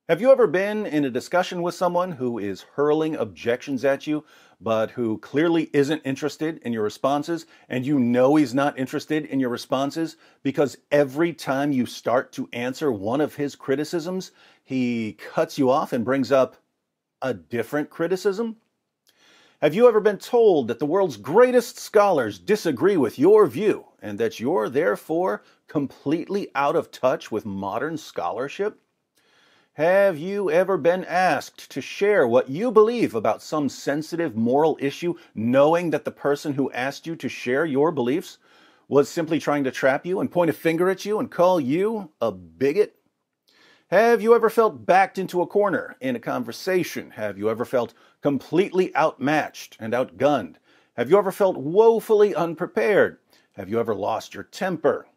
Have you ever been in a discussion with someone who is hurling objections at you, but who clearly isn't interested in your responses, and you know he's not interested in your responses because every time you start to answer one of his criticisms, he cuts you off and brings up a different criticism? Have you ever been told that the world's greatest scholars disagree with your view and that you're therefore completely out of touch with modern scholarship? Have you ever been asked to share what you believe about some sensitive moral issue, knowing that the person who asked you to share your beliefs was simply trying to trap you and point a finger at you and call you a bigot? Have you ever felt backed into a corner in a conversation? Have you ever felt completely outmatched and outgunned? Have you ever felt woefully unprepared? Have you ever lost your temper?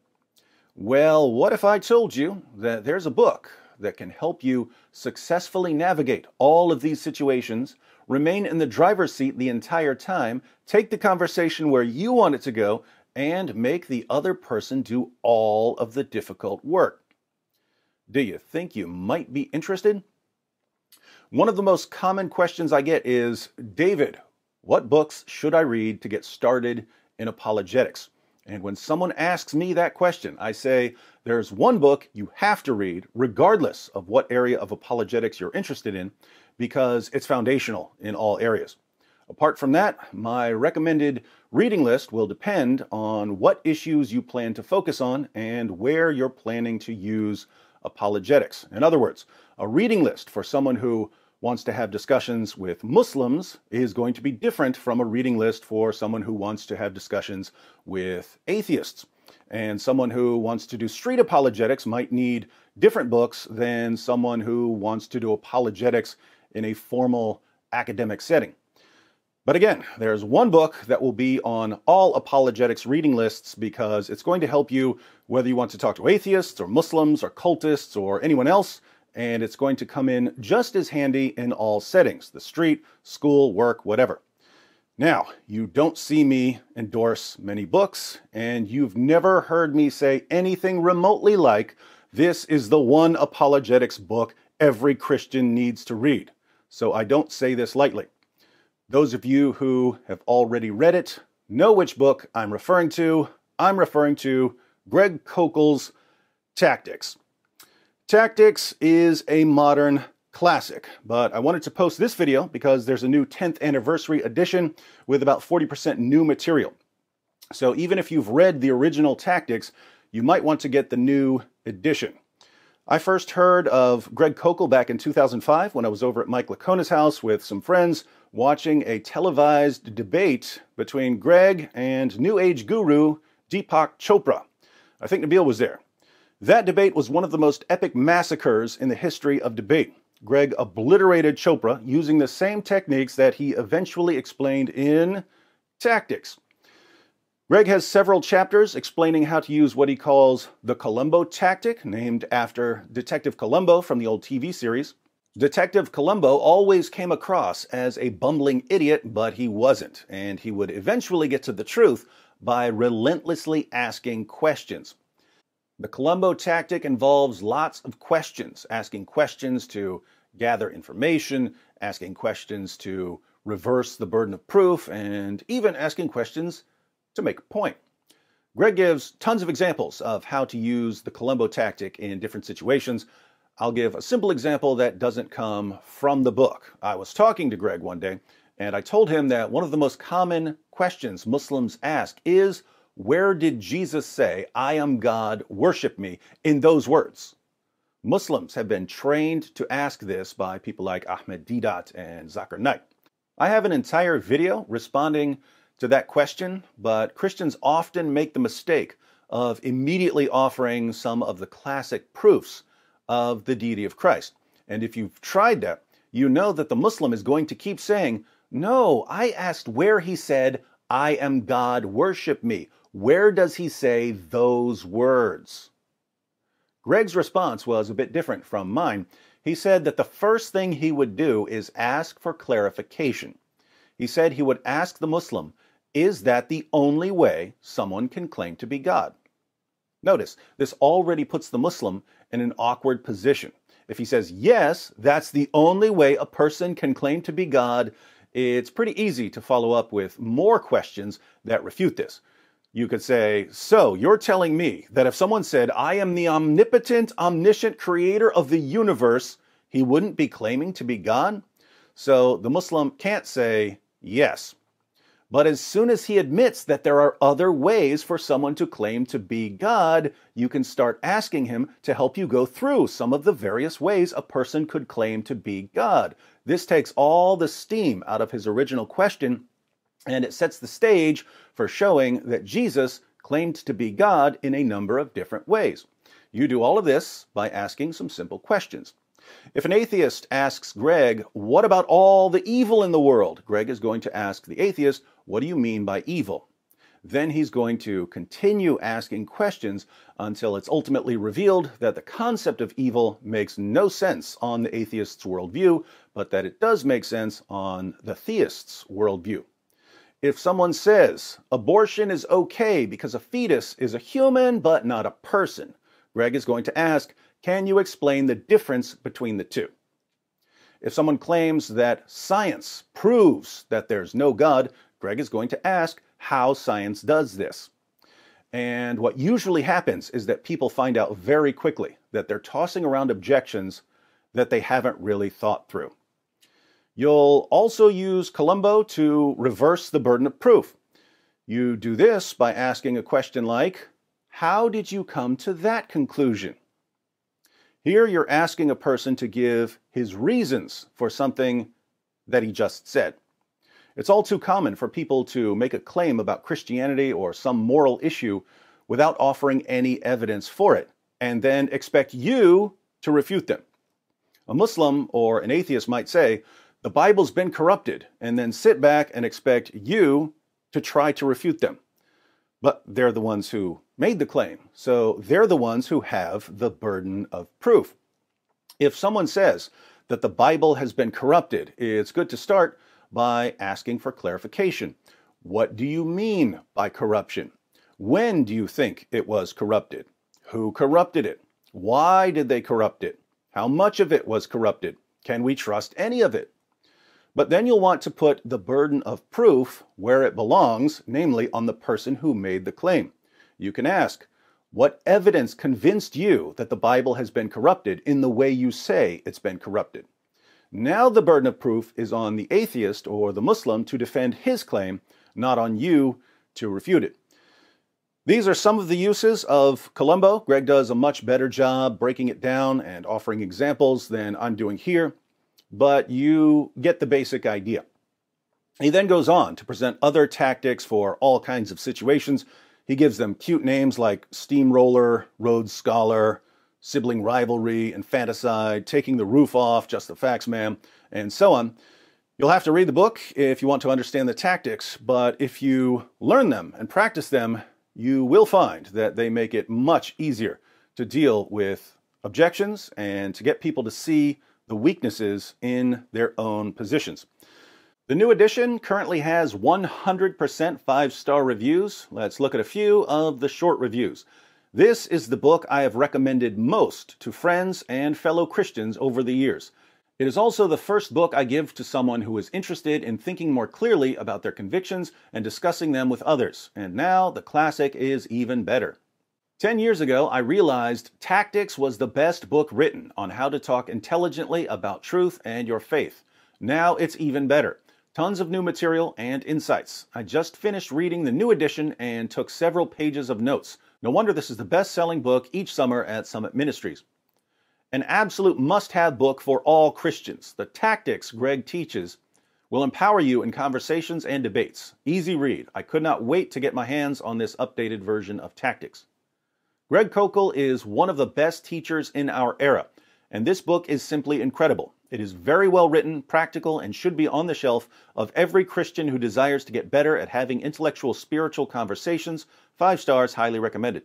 Well, what if I told you that there's a book that can help you successfully navigate all of these situations, remain in the driver's seat the entire time, take the conversation where you want it to go, and make the other person do all of the difficult work? Do you think you might be interested? One of the most common questions I get is, David, what books should I read to get started in apologetics? And when someone asks me that question, I say, there's one book you have to read, regardless of what area of apologetics you're interested in, because it's foundational in all areas. Apart from that, my recommended reading list will depend on what issues you plan to focus on and where you're planning to use apologetics. In other words, a reading list for someone who wants to have discussions with Muslims is going to be different from a reading list for someone who wants to have discussions with atheists. And someone who wants to do street apologetics might need different books than someone who wants to do apologetics in a formal academic setting. But again, there's one book that will be on all apologetics reading lists because it's going to help you whether you want to talk to atheists or Muslims or cultists or anyone else, and it's going to come in just as handy in all settings, the street, school, work, whatever. Now, you don't see me endorse many books, and you've never heard me say anything remotely like, this is the one apologetics book every Christian needs to read. So I don't say this lightly. Those of you who have already read it know which book I'm referring to. I'm referring to Greg Koukl's Tactics. Tactics is a modern classic, but I wanted to post this video because there's a new 10th anniversary edition with about 40% new material. So even if you've read the original Tactics, you might want to get the new edition. I first heard of Greg Koukl back in 2005 when I was over at Mike Lacona's house with some friends watching a televised debate between Greg and New Age guru Deepak Chopra. I think Nabil was there. That debate was one of the most epic massacres in the history of debate. Greg obliterated Chopra using the same techniques that he eventually explained in Tactics. Greg has several chapters explaining how to use what he calls the Columbo tactic, named after Detective Columbo from the old TV series. Detective Columbo always came across as a bumbling idiot, but he wasn't, and he would eventually get to the truth by relentlessly asking questions. The Columbo tactic involves lots of questions, asking questions to gather information, asking questions to reverse the burden of proof, and even asking questions to make a point. Greg gives tons of examples of how to use the Columbo tactic in different situations. I'll give a simple example that doesn't come from the book. I was talking to Greg one day, and I told him that one of the most common questions Muslims ask is, where did Jesus say, I am God, worship me, in those words? Muslims have been trained to ask this by people like Ahmed Deedat and Zakir Naik. I have an entire video responding to that question, but Christians often make the mistake of immediately offering some of the classic proofs of the deity of Christ. And if you've tried that, you know that the Muslim is going to keep saying, no, I asked where he said, I am God, worship me. Where does he say those words? Greg's response was a bit different from mine. He said that the first thing he would do is ask for clarification. He said he would ask the Muslim, is that the only way someone can claim to be God? Notice, this already puts the Muslim in an awkward position. If he says yes, that's the only way a person can claim to be God, it's pretty easy to follow up with more questions that refute this. You could say, so you're telling me that if someone said, I am the omnipotent, omniscient creator of the universe, he wouldn't be claiming to be God? So the Muslim can't say yes. But as soon as he admits that there are other ways for someone to claim to be God, you can start asking him to help you go through some of the various ways a person could claim to be God. This takes all the steam out of his original question, and it sets the stage for showing that Jesus claimed to be God in a number of different ways. You do all of this by asking some simple questions. If an atheist asks Greg, what about all the evil in the world? Greg is going to ask the atheist, what do you mean by evil? Then he's going to continue asking questions until it's ultimately revealed that the concept of evil makes no sense on the atheist's worldview, but that it does make sense on the theist's worldview. If someone says abortion is okay because a fetus is a human but not a person, Greg is going to ask, can you explain the difference between the two? If someone claims that science proves that there's no God, Greg is going to ask how science does this. And what usually happens is that people find out very quickly that they're tossing around objections that they haven't really thought through. You'll also use Columbo to reverse the burden of proof. You do this by asking a question like, how did you come to that conclusion? Here you're asking a person to give his reasons for something that he just said. It's all too common for people to make a claim about Christianity or some moral issue without offering any evidence for it, and then expect you to refute them. A Muslim or an atheist might say, the Bible's been corrupted, and then sit back and expect you to try to refute them. But they're the ones who made the claim, so they're the ones who have the burden of proof. If someone says that the Bible has been corrupted, it's good to start by asking for clarification. What do you mean by corruption? When do you think it was corrupted? Who corrupted it? Why did they corrupt it? How much of it was corrupted? Can we trust any of it? But then you'll want to put the burden of proof where it belongs, namely on the person who made the claim. You can ask, what evidence convinced you that the Bible has been corrupted in the way you say it's been corrupted? Now the burden of proof is on the atheist or the Muslim to defend his claim, not on you to refute it. These are some of the uses of Columbo. Greg does a much better job breaking it down and offering examples than I'm doing here, but you get the basic idea. He then goes on to present other tactics for all kinds of situations. He gives them cute names like steamroller, Rhodes Scholar, sibling rivalry, infanticide, taking the roof off, just the facts, ma'am, and so on. You'll have to read the book if you want to understand the tactics, but if you learn them and practice them, you will find that they make it much easier to deal with objections and to get people to see the weaknesses in their own positions. The new edition currently has 100% 5-star reviews. Let's look at a few of the short reviews. This is the book I have recommended most to friends and fellow Christians over the years. It is also the first book I give to someone who is interested in thinking more clearly about their convictions and discussing them with others. And now the classic is even better. 10 years ago, I realized Tactics was the best book written on how to talk intelligently about truth and your faith. Now it's even better. Tons of new material and insights. I just finished reading the new edition and took several pages of notes. No wonder this is the best-selling book each summer at Summit Ministries. An absolute must-have book for all Christians. The tactics Greg teaches will empower you in conversations and debates. Easy read. I could not wait to get my hands on this updated version of Tactics. Greg Koukl is one of the best teachers in our era, and this book is simply incredible. It is very well written, practical, and should be on the shelf of every Christian who desires to get better at having intellectual spiritual conversations. 5 stars, highly recommended.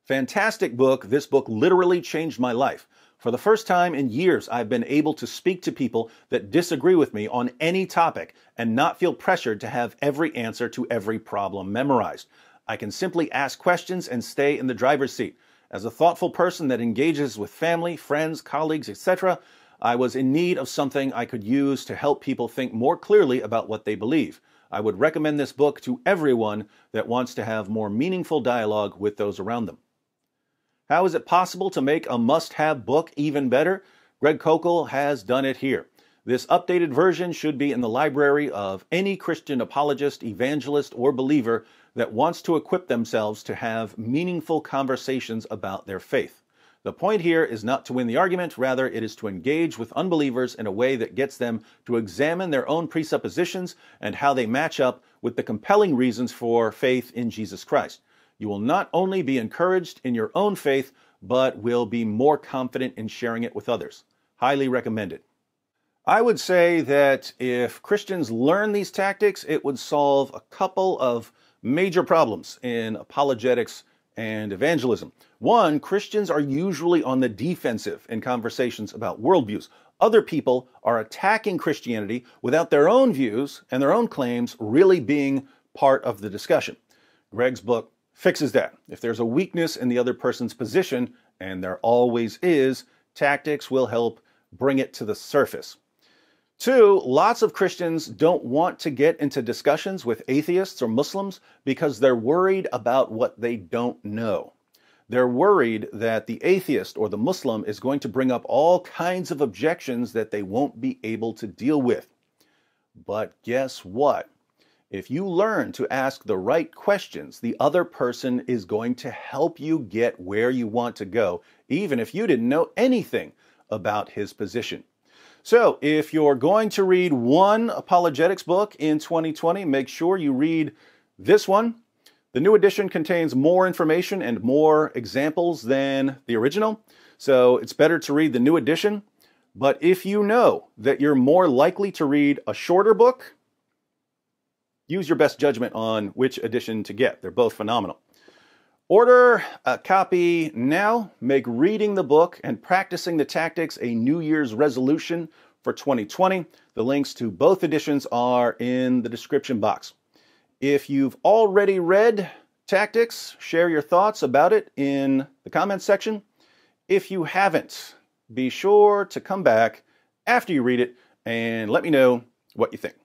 Fantastic book. This book literally changed my life. For the first time in years, I've been able to speak to people that disagree with me on any topic and not feel pressured to have every answer to every problem memorized. I can simply ask questions and stay in the driver's seat. As a thoughtful person that engages with family, friends, colleagues, etc., I was in need of something I could use to help people think more clearly about what they believe. I would recommend this book to everyone that wants to have more meaningful dialogue with those around them. How is it possible to make a must-have book even better? Greg Koukl has done it here. This updated version should be in the library of any Christian apologist, evangelist, or believer that wants to equip themselves to have meaningful conversations about their faith. The point here is not to win the argument, rather it is to engage with unbelievers in a way that gets them to examine their own presuppositions and how they match up with the compelling reasons for faith in Jesus Christ. You will not only be encouraged in your own faith, but will be more confident in sharing it with others. Highly recommended. I would say that if Christians learn these tactics, it would solve a couple of major problems in apologetics and evangelism. One, Christians are usually on the defensive in conversations about worldviews. Other people are attacking Christianity without their own views and their own claims really being part of the discussion. Greg's book fixes that. If there's a weakness in the other person's position, and there always is, tactics will help bring it to the surface. Two, lots of Christians don't want to get into discussions with atheists or Muslims because they're worried about what they don't know. They're worried that the atheist or the Muslim is going to bring up all kinds of objections that they won't be able to deal with. But guess what? If you learn to ask the right questions, the other person is going to help you get where you want to go, even if you didn't know anything about his position. So if you're going to read one apologetics book in 2020, make sure you read this one. The new edition contains more information and more examples than the original, so it's better to read the new edition. But if you know that you're more likely to read a shorter book, use your best judgment on which edition to get. They're both phenomenal. Order a copy now. Make reading the book and practicing the tactics a New Year's resolution for 2020. The links to both editions are in the description box. If you've already read Tactics, share your thoughts about it in the comments section. If you haven't, be sure to come back after you read it and let me know what you think.